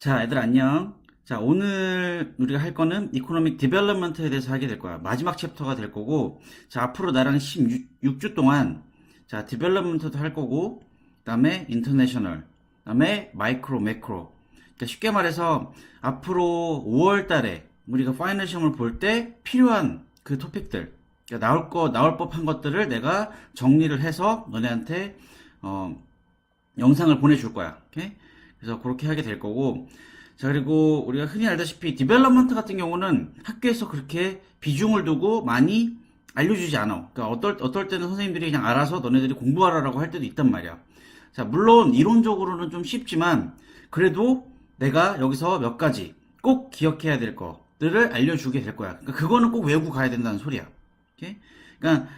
자, 얘들 안녕. 자, 오늘 우리가 할 거는 이코노믹 디벨롭먼트에 대해서 하게 될 거야. 마지막 챕터가 될 거고, 자, 앞으로 나랑 16주 동안, 자, 디벨롭먼트도 할 거고, 그다음에 인터내셔널, 그다음에 마이크로, 매크로. 그러니까 쉽게 말해서 앞으로 5월 달에 우리가 파이널 시험을 볼 때 필요한 그 토픽들, 그러니까 나올 법한 것들을 내가 정리를 해서 너네한테 영상을 보내줄 거야. 오케이? 그래서 그렇게 하게 될 거고, 자, 그리고 우리가 흔히 알다시피 디벨롭먼트 같은 경우는 학교에서 그렇게 비중을 두고 많이 알려주지 않아. 그러니까 어떨 때는 선생님들이 그냥 알아서 너네들이 공부하라라고 할 때도 있단 말이야. 자, 물론 이론적으로는 좀 쉽지만 그래도 내가 여기서 몇 가지 꼭 기억해야 될 것들을 알려주게 될 거야. 그러니까 그거는 꼭 외우고 가야 된다는 소리야. 오케이? 그러니까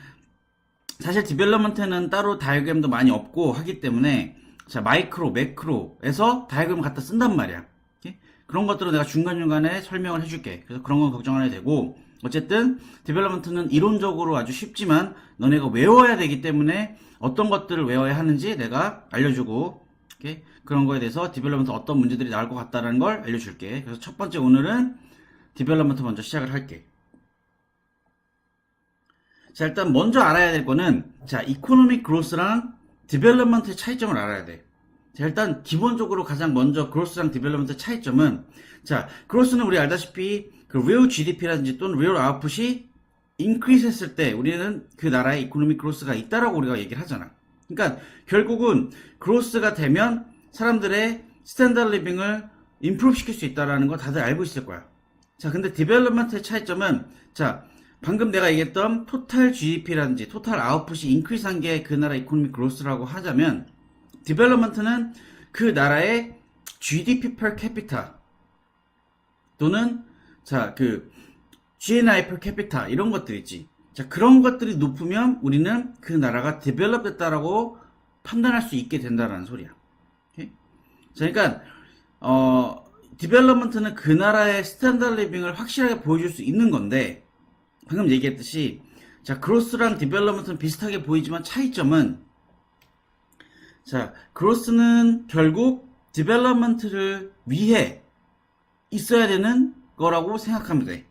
사실 디벨롭먼트는 따로 다이어그램도 많이 없고 하기 때문에, 자, 마이크로, 매크로에서 다이어그램 갖다 쓴단 말이야. 오케이? 그런 것들은 내가 중간중간에 설명을 해줄게. 그래서 그런 건 걱정 안 해도 되고, 어쨌든 디벨롭먼트는 이론적으로 아주 쉽지만 너네가 외워야 되기 때문에 어떤 것들을 외워야 하는지 내가 알려주고, 오케이? 그런 거에 대해서 디벨롭먼트 어떤 문제들이 나올 것 같다는 걸 알려줄게. 그래서 첫 번째 오늘은 디벨롭먼트 먼저 시작을 할게. 자, 일단 먼저 알아야 될 거는, 자, 이코노믹 그로스랑 디벨롭먼트의 차이점을 알아야 돼. 자, 일단 기본적으로 가장 먼저 그로스랑 디벨롭먼트 차이점은, 자, 그로스는 우리 알다시피 그 real GDP라든지 또는 real output이 increase 했을 때 우리는 그 나라의 이코노믹 그로스가 있다라고 우리가 얘기를 하잖아. 그러니까 결국은 그로스가 되면 사람들의 스탠다드 리빙을 improve 시킬 수 있다라는 거 다들 알고 있을 거야. 자, 근데 디벨롭먼트의 차이점은, 자, 방금 내가 얘기했던 토탈 GDP라든지 토탈 아웃풋이 인크리스한 게 그 나라 이코노믹 그로스라고 하자면, 디벨롭먼트는 그 나라의 GDP per capita 또는 자, 그 GNI per capita 이런 것들 있지. 자, 그런 것들이 높으면 우리는 그 나라가 디벨롭 됐다라고 판단할 수 있게 된다라는 소리야. 오케이? 자, 그러니까 디벨롭먼트는 그 나라의 스탠다드 리빙을 확실하게 보여줄 수 있는 건데, 방금 얘기했듯이, 자, 그로스랑 디벨롭먼트는 비슷하게 보이지만 차이점은, 자, 그로스는 결국 디벨롭먼트를 위해 있어야 되는 거라고 생각하면 돼.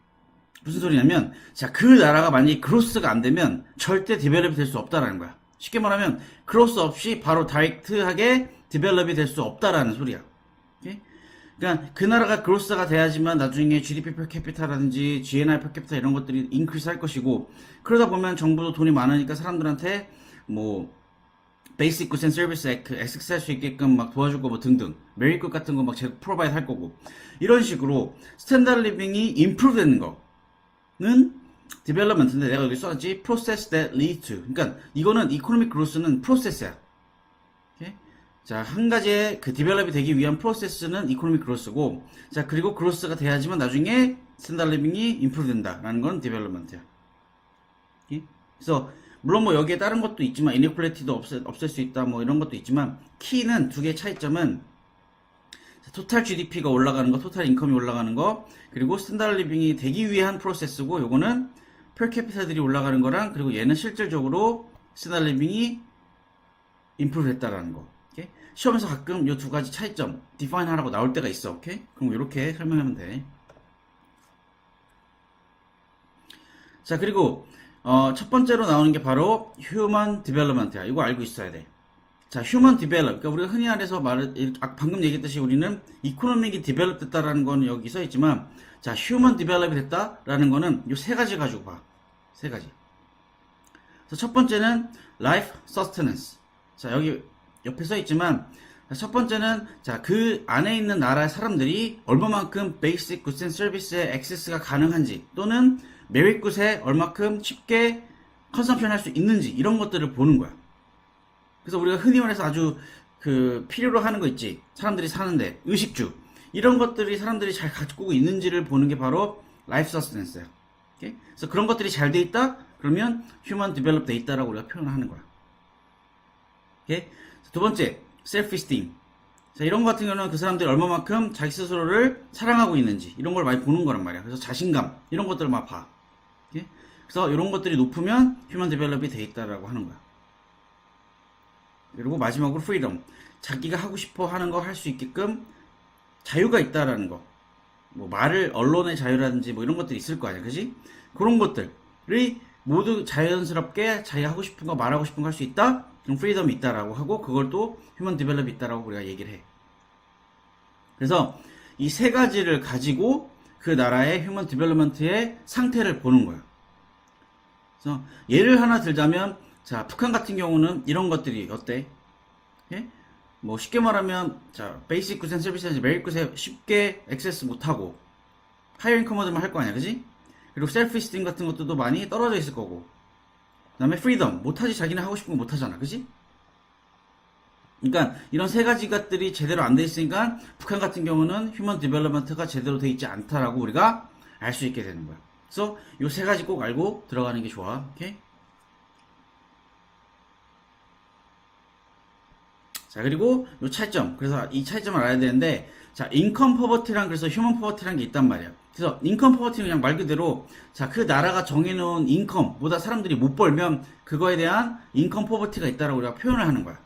무슨 소리냐면, 자, 그 나라가 만약에 그로스가 안 되면 절대 디벨롭이 될 수 없다라는 거야. 쉽게 말하면 그로스 없이 바로 다이렉트하게 디벨롭이 될 수 없다라는 소리야. 오케이? 그러니까 그 나라가 그로스가 돼야지만 나중에 GDP per capita라든지 GNI per capita 이런 것들이 인크리스 할 것이고, 그러다 보면 정부도 돈이 많으니까 사람들한테 뭐 베이직 굿 앤 서비스 액세스 할 수 있게끔 막 도와주고 뭐 등등 메리굿 같은 거 막 프로바이드 할 거고, 이런 식으로 스탠다드 리빙이 임프루브 되는 거는 디벨롭먼트인데, 내가 여기 써놨지 process that lead to. 그러니까 이거는 이코노믹 그로스는 프로세스야. 자, 한 가지의 그 디벨롭이 되기 위한 프로세스는 이코노믹 그로스고, 자, 그리고 그로스가 돼야지만 나중에 스탠다드 리빙이 임프루브 된다라는 건 디벨롭먼트야. 그래서 물론 뭐 여기에 다른 것도 있지만 이니퀄리티도 없앨 수 있다 뭐 이런 것도 있지만, 키는 두 개의 차이점은 토탈 GDP가 올라가는 거, 토탈 인컴이 올라가는 거, 그리고 스탠다드 리빙이 되기 위한 프로세스고, 요거는 per capita들이 올라가는 거랑, 그리고 얘는 실질적으로 스탠다드 리빙이 임프루브 됐다라는 거. 오케이? 시험에서 가끔 이 두 가지 차이점 디파인 하라고 나올 때가 있어. 오케이? 그럼 이렇게 설명하면 돼. 자, 그리고 첫 번째로 나오는 게 바로 휴먼 디벨롭먼트야. 이거 알고 있어야 돼. 자, 휴먼 디벨롭. 그러니까 우리가 흔히 말해서 방금 얘기했듯이 우리는 이코노믹이 디벨롭 됐다라는 거는 여기 써 있지만, 자, 휴먼 디벨롭이 됐다라는 거는 이 세 가지 가지고 봐. 세 가지. 그래서 첫 번째는 life sustenance. 자, 여기 옆에 써 있지만, 첫 번째는, 자, 그 안에 있는 나라의 사람들이 얼마만큼 베이직 굿 앤 서비스에 액세스가 가능한지, 또는 메릿 굿에 얼마큼 쉽게 컨섬션 할 수 있는지, 이런 것들을 보는 거야. 그래서 우리가 흔히 말해서 아주 그 필요로 하는 거 있지. 사람들이 사는데 의식주, 이런 것들이 사람들이 잘 가지고 있는지를 보는 게 바로 라이프 서스텐스야. 오케이? 그래서 그런 것들이 잘 돼 있다? 그러면 휴먼 디벨롭 돼 있다라고 우리가 표현을 하는 거야. 오케이? 두 번째, 셀프 이스팀. 자, 이런 거 같은 경우는 그 사람들이 얼마만큼 자기 스스로를 사랑하고 있는지, 이런 걸 많이 보는 거란 말이야. 그래서 자신감, 이런 것들을 막 봐. 오케이? 그래서 이런 것들이 높으면 휴먼 디벨롭이 돼 있다라고 하는 거야. 그리고 마지막으로 프리덤. 자기가 하고 싶어 하는 거 할 수 있게끔 자유가 있다라는 거. 뭐 말을 언론의 자유라든지 뭐 이런 것들이 있을 거 아니야, 그지? 그런 것들이 모두 자연스럽게 자기 하고 싶은 거 말하고 싶은 거 할 수 있다. 그럼 프리덤이 있다라고 하고 그걸 또 휴먼 디벨롭이 있다라고 우리가 얘기를 해. 그래서 이 세 가지를 가지고 그 나라의 휴먼 디벨롭먼트의 상태를 보는 거야. 그래서 예를 하나 들자면 자 북한 같은 경우는 이런 것들이 어때? 예? 뭐 쉽게 말하면 자 베이직 굿 앤 서비스 메리 굿에 쉽게 액세스 못하고 하이어 인컴어들만 할 거 아니야, 그지? 그리고 셀프 스팀 같은 것들도 많이 떨어져 있을 거고 그 다음에 프리덤 못하지, 자기는 하고 싶은 거 못하잖아, 그지? 그러니까 이런 세 가지 것들이 제대로 안 돼 있으니까 북한 같은 경우는 휴먼 디벨롭먼트가 제대로 돼 있지 않다라고 우리가 알 수 있게 되는 거야. 그래서 이 세 가지 꼭 알고 들어가는 게 좋아. 오케이? 자, 그리고 요 차이점. 그래서 이 차이점을 알아야 되는데, 자, 인컴 퍼버티랑 그래서 휴먼 퍼버티라는 게 있단 말이야. 그래서 인컴 퍼버티는 그냥 말 그대로, 자, 그 나라가 정해놓은 인컴보다 사람들이 못 벌면 그거에 대한 인컴 퍼버티가 있다라고 우리가 표현을 하는 거야.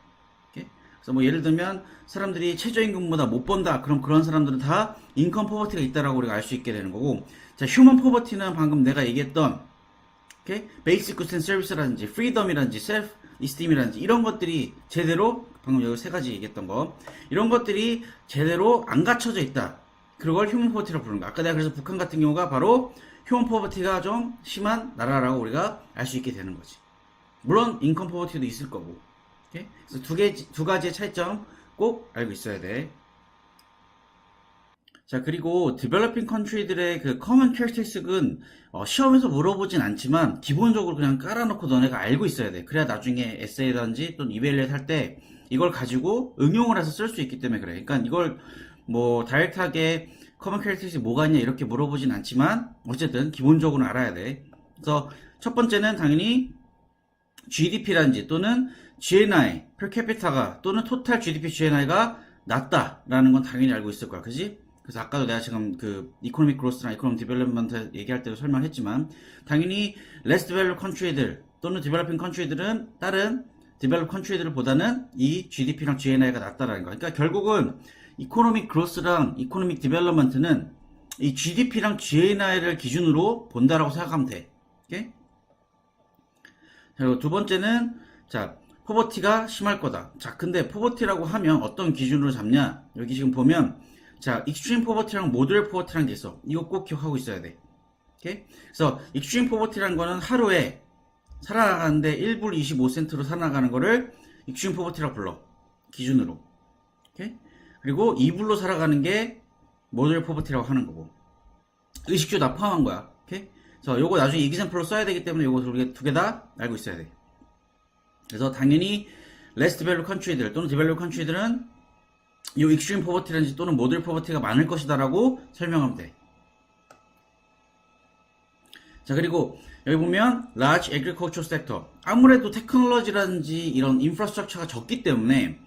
오케이? 그래서 뭐 예를 들면 사람들이 최저임금보다 못 번다. 그럼 그런 사람들은 다 인컴 퍼버티가 있다라고 우리가 알 수 있게 되는 거고, 자, 휴먼 퍼버티는 방금 내가 얘기했던, 오케이? 베이직 굿 앤 서비스라든지, 프리덤이라든지, 셀프 이스팀이라든지 이런 것들이 제대로 방금 여기 세 가지 얘기했던 거 이런 것들이 제대로 안 갖춰져 있다. 그걸 휴먼 포버티라고 부르는 거야. 아까 내가 그래서 북한 같은 경우가 바로 휴먼 포버티가 좀 심한 나라라고 우리가 알 수 있게 되는 거지. 물론 인컴 포버티도 있을 거고. 오케이? 그래서 두 가지의 차이점 꼭 알고 있어야 돼. 자, 그리고 디벨로핑 컨트리들의 그 커먼 캐릭터스틱은 시험에서 물어보진 않지만 기본적으로 그냥 깔아놓고 너네가 알고 있어야 돼. 그래야 나중에 에세이든지 또는 이베일렛 할 때 이걸 가지고 응용을 해서 쓸 수 있기 때문에 그래. 그러니까 이걸 뭐 다이렉트하게 커먼 캐릭터스틱 뭐가 있냐 이렇게 물어보진 않지만 어쨌든 기본적으로 알아야 돼. 그래서 첫 번째는 당연히 GDP라든지 또는 GNI, per capita가 또는 토탈 GDP GNI가 낮다라는 건 당연히 알고 있을 거야. 그지? 그래서 아까도 내가 지금 그 이코노믹 그로스나 이코노믹 디벨롭먼트 얘기할 때도 설명했지만 당연히 레스 디벨롭 컨트리들 또는 디벨로핑 컨트리들은 다른 디벨롭 컨트리들 보다는 이 GDP랑 GNI가 낮다라는 거. 그러니까 결국은 이코노믹 그로스랑 이코노믹 디벨롭먼트는 이 GDP랑 GNI를 기준으로 본다라고 생각하면 돼. 오케이? 그리고 두 번째는 자 포버티가 심할 거다. 자 근데 포버티라고 하면 어떤 기준으로 잡냐? 여기 지금 보면 자, 익스트림 포버티랑 모델 포버티라는 게 있어. 이거 꼭 기억하고 있어야 돼. 오케이? 그래서 익스트림 포버티라는 거는 하루에 살아가는데 1불 25센트로 살아가는 거를 익스트림 포버티라고 불러. 기준으로. 오케이? 그리고 2불로 살아가는 게 모델 포버티라고 하는 거고. 의식주 다 포함한 거야. 오케이? 그래서 요거 나중에 이기샘플로 써야 되기 때문에 요거 두 개 다 알고 있어야 돼. 그래서 당연히 레스 디벨롭 컨트리들 또는 디벨롭 컨트리들은 이 익스트림 포버티라든지 또는 모델 포버티가 많을 것이다라고 설명하면 돼. 자, 그리고 여기 보면 large agricultural sector. 아무래도 테크놀로지라든지 이런 인프라스트럭처가 적기 때문에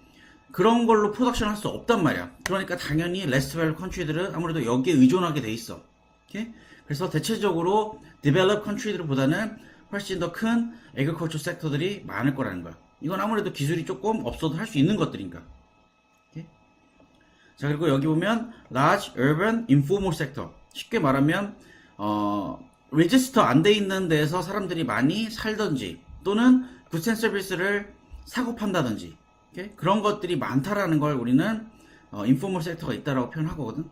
그런 걸로 프로덕션 할 수 없단 말이야. 그러니까 당연히 less developed country들은 아무래도 여기에 의존하게 돼 있어. 오케이? 그래서 대체적으로 developed country들보다는 훨씬 더 큰 agricultural sector들이 많을 거라는 거야. 이건 아무래도 기술이 조금 없어도 할 수 있는 것들인가. 자, 그리고 여기 보면 large urban informal sector. 쉽게 말하면 레지스터 안 돼 있는 데에서 사람들이 많이 살던지 또는 굿 앤 서비스를 사고 판다든지 그런 것들이 많다라는 걸 우리는 인포멀 섹터가 있다라고 표현하거든.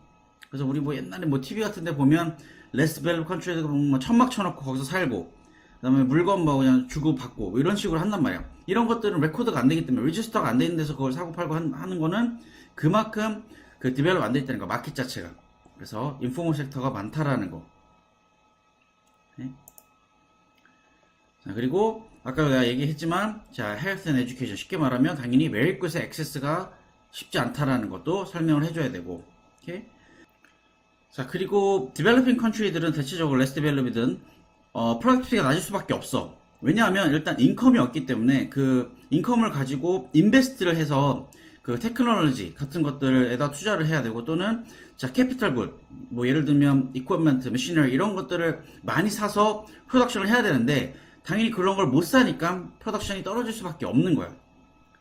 그래서 우리 뭐 옛날에 뭐 TV 같은 데 보면 레스 벨롭 컨트리에 보면 뭐 천막 쳐놓고 거기서 살고 그다음에 물건 뭐 그냥 주고 받고 뭐 이런 식으로 한단 말이야. 이런 것들은 레코드가 안 되기 때문에 레지스터가 안 돼 있는 데서 그걸 사고 팔고 하는 거는 그만큼 그 디벨롭 안 돼 있다는 거, 마켓 자체가. 그래서 인포멀 섹터가 많다라는 거. 네? 자, 그리고 아까 내가 얘기했지만 자, 헬스 앤 에듀케이션 쉽게 말하면 당연히 메리굿의 액세스가 쉽지 않다라는 것도 설명을 해줘야 되고. 오케이? 자, 그리고 디벨로핑 컨트리들은 대체적으로 레스 디벨롭이든 프로덕티비티가 낮을 수밖에 없어. 왜냐하면 일단 인컴이 없기 때문에 그 인컴을 가지고 인베스트를 해서 그 테크놀로지 같은 것들에다 투자를 해야 되고 또는 자 캐피털 굿 뭐 예를 들면 이퀴프먼트, 머시너리 이런 것들을 많이 사서 프로덕션을 해야 되는데 당연히 그런 걸 못 사니까 프로덕션이 떨어질 수밖에 없는 거야.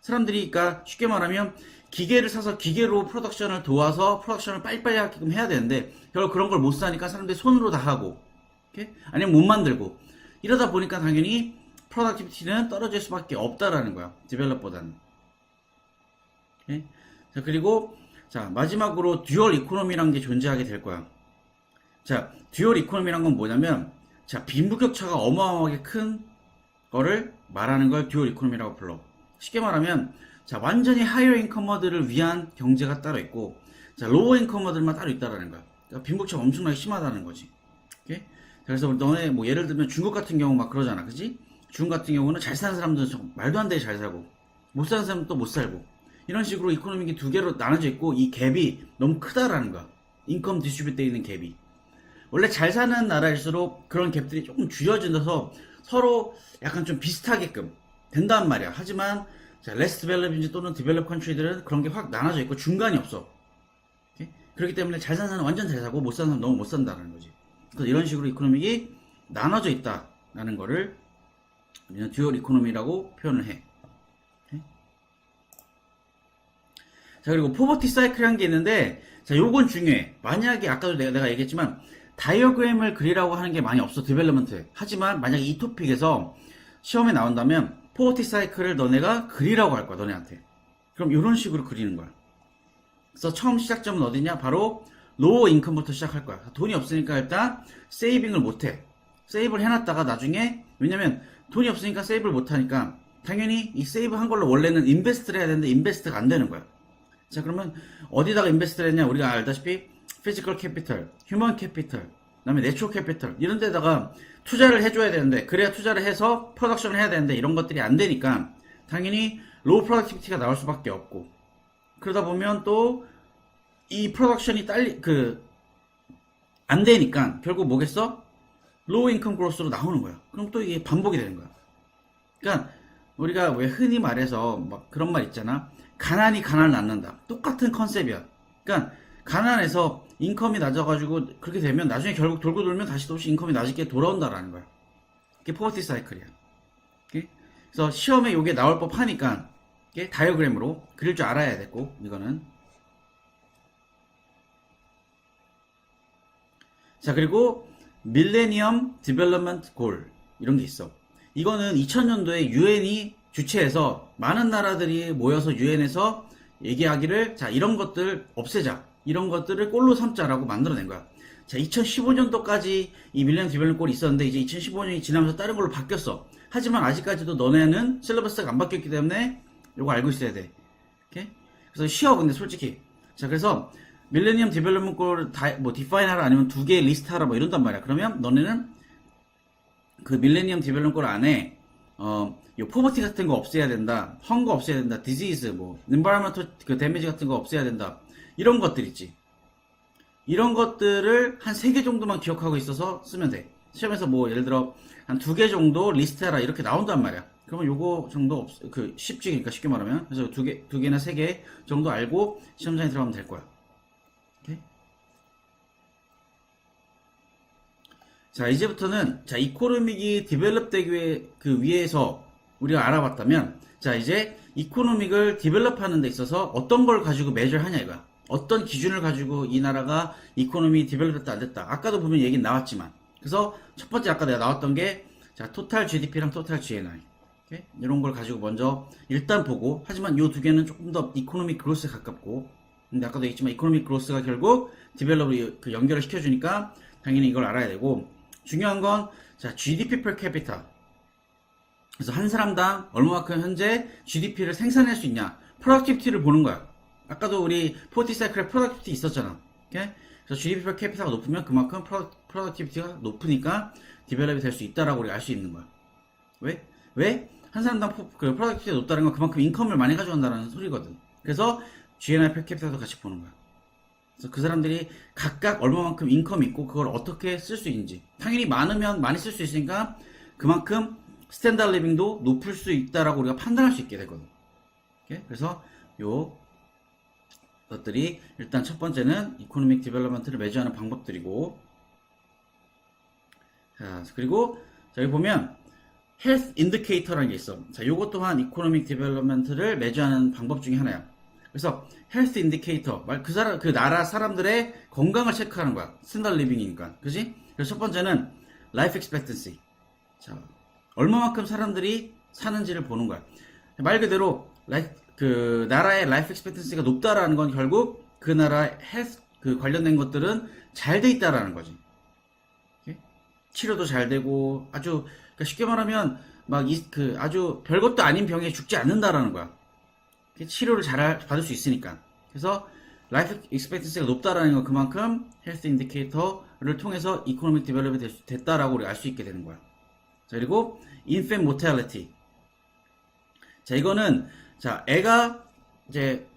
사람들이, 그러니까 쉽게 말하면 기계를 사서 기계로 프로덕션을 도와서 프로덕션을 빨리빨리 하게끔 해야 되는데 결국 그런 걸 못 사니까 사람들이 손으로 다 하고, 오케이? 아니면 못 만들고 이러다 보니까 당연히 프로덕티비티는 떨어질 수밖에 없다라는 거야. 디벨롭보다는. 오케이? 자, 그리고 자, 마지막으로 듀얼 이코노미라는 게 존재하게 될 거야. 자, 듀얼 이코노미란 건 뭐냐면, 자, 빈부격차가 어마어마하게 큰 거를 말하는 걸 듀얼 이코노미라고 불러. 쉽게 말하면, 자, 완전히 하이어 인커머들을 위한 경제가 따로 있고, 자, 로우 인커머들만 따로 있다라는 거야. 그러니까 빈부격차가 엄청나게 심하다는 거지. 오케이? 자, 그래서 너네 뭐 예를 들면 중국 같은 경우 막 그러잖아. 그지? 중국 같은 경우는 잘 사는 사람들은 말도 안 되게 잘 살고, 못 사는 사람은 또 못 살고, 이런 식으로 이코노믹이 두 개로 나눠져 있고, 이 갭이 너무 크다라는 거야. 인컴 디스트리뷰트 되어 있는 갭이. 원래 잘 사는 나라일수록 그런 갭들이 조금 줄여져서 서로 약간 좀 비슷하게끔 된단 말이야. 하지만 자, 레스 디벨롭인지 또는 디벨롭 컨트리들은 그런 게 확 나눠져 있고 중간이 없어. 오케이? 그렇기 때문에 잘 사는 사람은 완전 잘 사고 못 사는 사람은 너무 못 산다는 거지. 그래서 이런 식으로 이코노믹이 나눠져 있다라는 거를 우리는 듀얼 이코노미라고 표현을 해. 오케이? 자, 그리고 포버티 사이클이라는 게 있는데, 자, 요건 중요해. 만약에 아까도 내가 얘기했지만 다이어그램을 그리라고 하는 게 많이 없어, 디벨롭먼트에. 하지만 만약에 이 토픽에서 시험에 나온다면 포버티 사이클을 너네가 그리라고 할 거야, 너네한테. 그럼 이런 식으로 그리는 거야. 그래서 처음 시작점은 어디냐? 바로 로우 인컴부터 시작할 거야. 돈이 없으니까 일단 세이빙을 못해. 세이브를 해놨다가 나중에, 왜냐면 돈이 없으니까 세이브를 못하니까 당연히 이 세이브 한 걸로 원래는 인베스트를 해야 되는데 인베스트가 안 되는 거야. 자, 그러면 어디다가 인베스트를 했냐? 우리가 알다시피 피지컬 캐피털, 휴먼 캐피털, 그 다음에 내추럴 캐피털 이런 데다가 투자를 해줘야 되는데, 그래야 투자를 해서 프로덕션을 해야 되는데 이런 것들이 안 되니까 당연히 로우 프로덕티비티가 나올 수밖에 없고, 그러다 보면 또 이 프로덕션이 안 되니까 결국 뭐겠어? 로우 인컴 그로스로 나오는 거야. 그럼 또 이게 반복이 되는 거야. 그러니까 우리가 왜 흔히 말해서 막 그런 말 있잖아. 가난이 가난을 낳는다. 똑같은 컨셉이야. 그러니까 가난해서 인컴이 낮아가지고 그렇게 되면 나중에 결국 돌고 돌면 다시 또 인컴이 낮게 돌아온다라는 거야. 이게 포버티 사이클이야. 오케이? 그래서 시험에 이게 나올 법하니까 이게 다이어그램으로 그릴 줄 알아야 되고, 이거는. 자, 그리고 밀레니엄 디벨롭먼트 골 이런 게 있어. 이거는 2000년도에 유엔이 주최해서 많은 나라들이 모여서 유엔에서 얘기하기를, 자, 이런 것들 없애자, 이런 것들을 골로 삼자라고 만들어낸 거야. 자, 2015년도까지 이 밀레니엄 디벨롭먼트 골이 있었는데 이제 2015년이 지나면서 다른 걸로 바뀌었어. 하지만 아직까지도 너네는 실러버스가 안 바뀌었기 때문에 이거 알고 있어야 돼. 오케이? 그래서 쉬워, 근데 솔직히. 자, 그래서 밀레니엄 디벨롭먼트 골을 뭐 디파인하라 아니면 두 개 리스트하라 뭐 이런단 말이야. 그러면 너네는 그 밀레니엄 디벨롭먼트 골 안에 요 포버티 같은 거 없애야 된다, 헝거 없애야 된다, 디지즈, 뭐 인바이러먼트 그 데미지 같은 거 없애야 된다, 이런 것들 있지. 이런 것들을 한 3개 정도만 기억하고 있어서 쓰면 돼. 시험에서 뭐 예를 들어 한 2개 정도 리스트해라 이렇게 나온단 말이야. 그러면 요거 정도 쉽지. 그러니까 쉽게 말하면. 그래서 2개나 3개 정도 알고 시험장에 들어가면 될 거야. 오케이? 자, 이제부터는, 자, 이코노믹이 디벨롭 되기 위해서 우리가 알아봤다면, 자, 이제 이코노믹을 디벨롭하는 데 있어서 어떤 걸 가지고 매저를 하냐 이거야. 어떤 기준을 가지고 이 나라가 이코노미 디벨롭 됐다 안 됐다. 아까도 보면 얘기는 나왔지만. 그래서 첫 번째 아까 내가 나왔던 게, 자, 토탈 GDP랑 토탈 GNI. 오케이? 이런 걸 가지고 먼저 일단 보고, 하지만 이 두 개는 조금 더 이코노믹 그로스에 가깝고, 근데 아까도 얘기했지만 이코노믹 그로스가 결국 디벨롭을 연결을 시켜주니까 당연히 이걸 알아야 되고, 중요한 건, 자, GDP per capita. 그래서 한 사람당 얼마만큼 현재 GDP를 생산할 수 있냐. 프로덕티비티를 보는 거야. 아까도 우리 포티 사이클에 프로덕티비티 있었잖아. 오케이? 그래서 GDP per capita가 높으면 그만큼 프로덕티비티가 높으니까 디벨롭이 될 수 있다라고 우리가 알 수 있는 거야. 왜? 한 사람당 프로덕티비티가 높다는 건 그만큼 인컴을 많이 가져간다는 소리거든. 그래서 GNI per capita도 같이 보는 거야. 그래서 그 사람들이 각각 얼마만큼 인컴이 있고 그걸 어떻게 쓸 수 있는지. 당연히 많으면 많이 쓸 수 있으니까 그만큼 스탠다드 리빙도 높을 수 있다라고 우리가 판단할 수 있게 되거든. 오케이? 그래서 요 것들이 일단 첫 번째는 이코노믹 디벨롭먼트를 매주하는 방법들이고, 자, 그리고 여기 보면 헬스 인디케이터라는 게 있어. 자, 요것 또한 이코노믹 디벨롭먼트를 매주하는 방법 중에 하나야. 그래서 헬스 인디케이터, 그 나라 사람들의 건강을 체크하는 거야. 스탠다드 리빙이니까. 그지? 그래서 첫 번째는 라이프 익스펙턴시. 자, 얼마만큼 사람들이 사는지를 보는 거야. 말 그대로 그 나라의 라이프 익스펙턴시가 높다라는 건 결국 그 나라 헬스 그 관련된 것들은 잘 돼 있다라는 거지. 오케이? 치료도 잘 되고 아주 그러니까 쉽게 말하면 막 그 아주 별것도 아닌 병에 죽지 않는다라는 거야. 치료를 잘 받을 수 있으니까. 그래서 라이프 익스펙턴시가 높다라는 건 그만큼 헬스 인디케이터를 통해서 이코노믹 디벨롭이 됐다라고 우리가 알 수 있게 되는 거야. 자, 그리고 인펜트 모탈리티. 자, 이거는 자, 애가 이제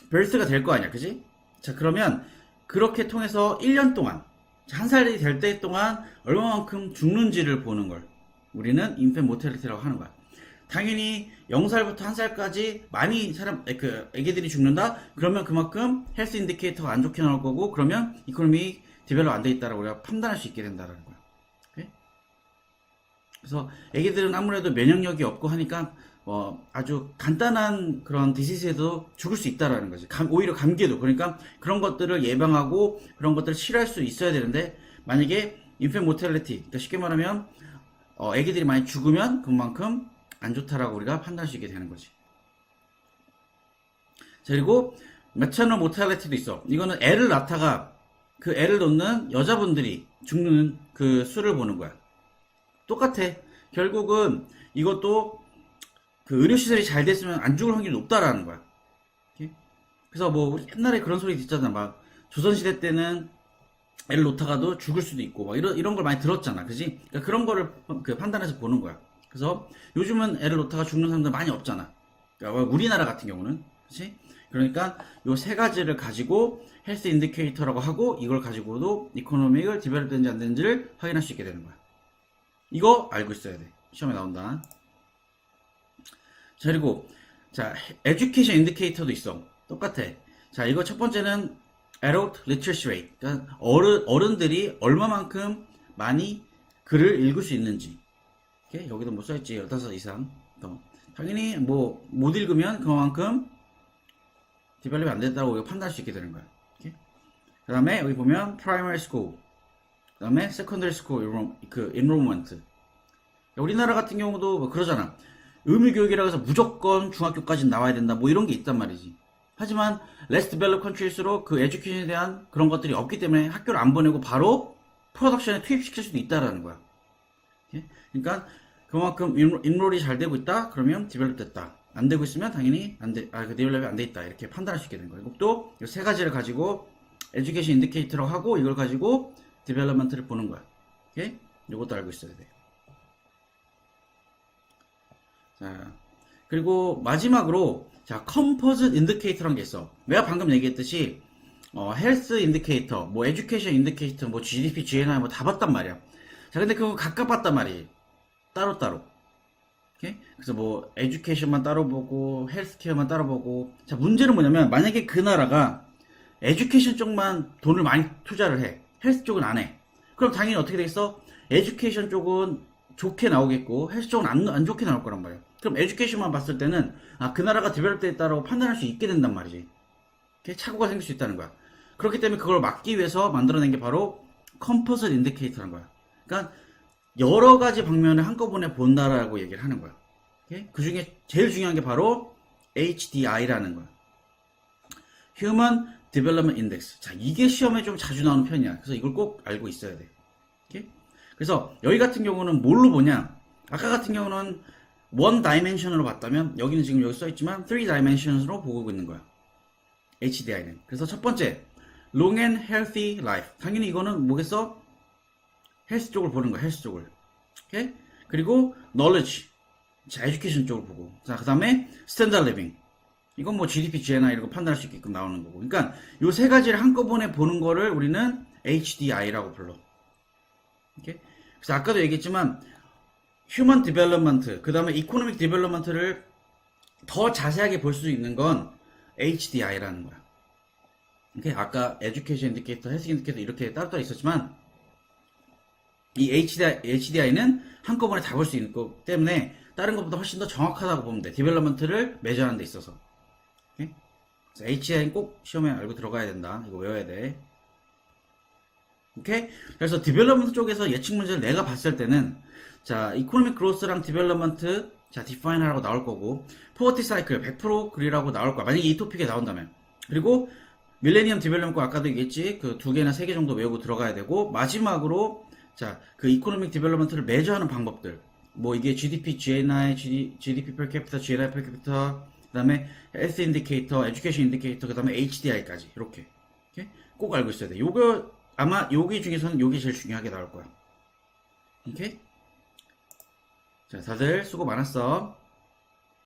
birth가 될 거 아니야. 그지? 자, 그러면 그렇게 통해서 1년 동안 한 살이 될 때 동안 얼마만큼 죽는지를 보는 걸 우리는 인펜트 모탈리티라고 하는 거야. 당연히 0살부터 1살까지 많이 애기들이 죽는다? 그러면 그만큼 헬스 인디케이터가 안 좋게 나올 거고, 그러면 이코노미 디벨롭 안 돼 있다라고 우리가 판단할 수 있게 된다라는 거야. 오케이? 그래서 애기들은 아무래도 면역력이 없고 하니까, 아주 간단한 그런 디시즈에도 죽을 수 있다라는 거지. 오히려 감기에도. 그러니까 그런 것들을 예방하고 그런 것들을 치료할 수 있어야 되는데, 만약에 인펜트 모탈리티, 그러니까 쉽게 말하면, 애기들이 많이 죽으면 그만큼 안 좋다라고 우리가 판단할 수 있게 되는 거지. 자, 그리고 매터널 모탈리티도 있어. 이거는 애를 낳다가 그 애를 놓는 여자분들이 죽는 그 수를 보는 거야. 똑같아. 결국은 이것도 그 의료시설이 잘 됐으면 안 죽을 확률이 높다라는 거야. 오케이? 그래서 뭐 옛날에 그런 소리 듣잖아. 막 조선시대 때는 애를 놓다가도 죽을 수도 있고 막 이런 걸 많이 들었잖아. 그지? 그러니까 그런 거를 그 판단해서 보는 거야. 그래서 요즘은 애를 놓다가 죽는 사람들 많이 없잖아. 그러니까 우리나라 같은 경우는. 그치? 그러니까 요 세 가지를 가지고 헬스 인디케이터라고 하고 이걸 가지고도 이코노믹을 디벨롭 되는지 안 되는지를 확인할 수 있게 되는 거야. 이거 알고 있어야 돼. 시험에 나온다. 자, 그리고 자, 에듀케이션 인디케이터도 있어. 똑같아. 자, 이거 첫 번째는 adult literacy rate. 그러니까 어른들이 얼마만큼 많이 글을 읽을 수 있는지. 오케이? 여기도 뭐 써있지. 15 이상. 당연히 뭐 못 읽으면 그만큼 디벨롭이 안 됐다고 판단할 수 있게 되는 거야. 그 다음에 여기 보면 primary school, 그 다음에 secondary school enrollment. 우리나라 같은 경우도 뭐 그러잖아. 의무교육이라고 해서 무조건 중학교까지 나와야 된다. 뭐 이런 게 있단 말이지. 하지만 less developed country일수록 그 에듀케이션에 대한 그런 것들이 없기 때문에 학교를 안 보내고 바로 프로덕션에 투입시킬 수도 있다라는 거야. 오케이? 그러니까 그만큼 인롤이 잘 되고 있다? 그러면 디벨롭 됐다. 안 되고 있으면 당연히 그 디벨롭이 안 돼 있다. 이렇게 판단할 수 있게 되는 거예요. 또 이 세 가지를 가지고 에듀케이션 인디케이터라고 하고 이걸 가지고 디벨롭먼트를 보는 거야. 오케이? 이것도 알고 있어야 돼. 자, 그리고 마지막으로 자, 컴포짓 인디케이터라는 게 있어. 내가 방금 얘기했듯이 헬스 인디케이터, 뭐 에듀케이션 인디케이터, 뭐 GDP, GNI 뭐 다 봤단 말이야. 자, 근데 그거 각각 봤단 말이에요. 따로따로. 오케이? 그래서 뭐 에듀케이션만 따로 보고 헬스케어만 따로 보고. 자, 문제는 뭐냐면 만약에 그 나라가 에듀케이션 쪽만 돈을 많이 투자를 해. 헬스 쪽은 안 해. 그럼 당연히 어떻게 되겠어? 에듀케이션 쪽은 좋게 나오겠고 헬스 쪽은 안 좋게 나올 거란 말이야. 그럼 에듀케이션만 봤을 때는 그 나라가 디벨롭 됐다라고 판단할 수 있게 된단 말이지. 오케이? 착오가 생길 수 있다는 거야. 그렇기 때문에 그걸 막기 위해서 만들어낸 게 바로 컴포짓 인디케이터라는 거야. 그러니까 여러 가지 방면을 한꺼번에 본다라고 얘기를 하는 거야. 그 중에 제일 중요한 게 바로 HDI라는 거야. Human Development Index. 자, 이게 시험에 좀 자주 나오는 편이야. 그래서 이걸 꼭 알고 있어야 돼. 오케이? 그래서 여기 같은 경우는 뭘로 보냐? 아까 같은 경우는 one dimension으로 봤다면 여기는 지금 여기 써있지만 three dimensions으로 보고 있는 거야. HDI는. 그래서 첫 번째, long and healthy life. 당연히 이거는 뭐겠어? 헬스 쪽을 보는 거야, 헬스 쪽을. 오케이? 그리고 knowledge. 자, 에듀케이션 쪽을 보고. 자, 그 다음에 standard living. 이건 뭐 GDP, GNI 이런 거 판단할 수 있게끔 나오는 거고. 그러니까 요 세 가지를 한꺼번에 보는 거를 우리는 HDI라고 불러. 오케이? 그래서 아까도 얘기했지만 human development, 그 다음에 economic development를 더 자세하게 볼 수 있는 건 HDI라는 거야. 오케이? 아까 education indicator, health indicator 이렇게 따로따로 있었지만 이 HDI는 한꺼번에 다 볼 수 있는 거기 때문에 다른 것보다 훨씬 더 정확하다고 보면 돼. 디벨롭먼트를 매저하는 데 있어서. 오케이? HDI는 꼭 시험에 알고 들어가야 된다. 이거 외워야 돼. 오케이? 그래서 디벨롭먼트 쪽에서 예측 문제를 내가 봤을 때는 자, 이코노믹 그로스랑 디벨롭먼트 자, 디파인 하라고 나올 거고 포버티 사이클 100% 그리라고 나올 거야. 만약에 이 토픽에 나온다면. 그리고 밀레니엄 디벨롭먼트 아까도 얘기했지. 그 두 개나 세 개 정도 외우고 들어가야 되고 마지막으로 자, 그 이코노믹 디벨롭먼트를 매저하는 방법들. 뭐 이게 GDP, GNI, GDP per capita, GNI per capita, 그다음에 헬스 인디케이터, 에듀케이션 인디케이터, 그다음에 HDI까지 이렇게. 오케이? 꼭 알고 있어야 돼. 요거 아마 여기 중에서는 요게 제일 중요하게 나올 거야. 오케이? 자, 다들 수고 많았어.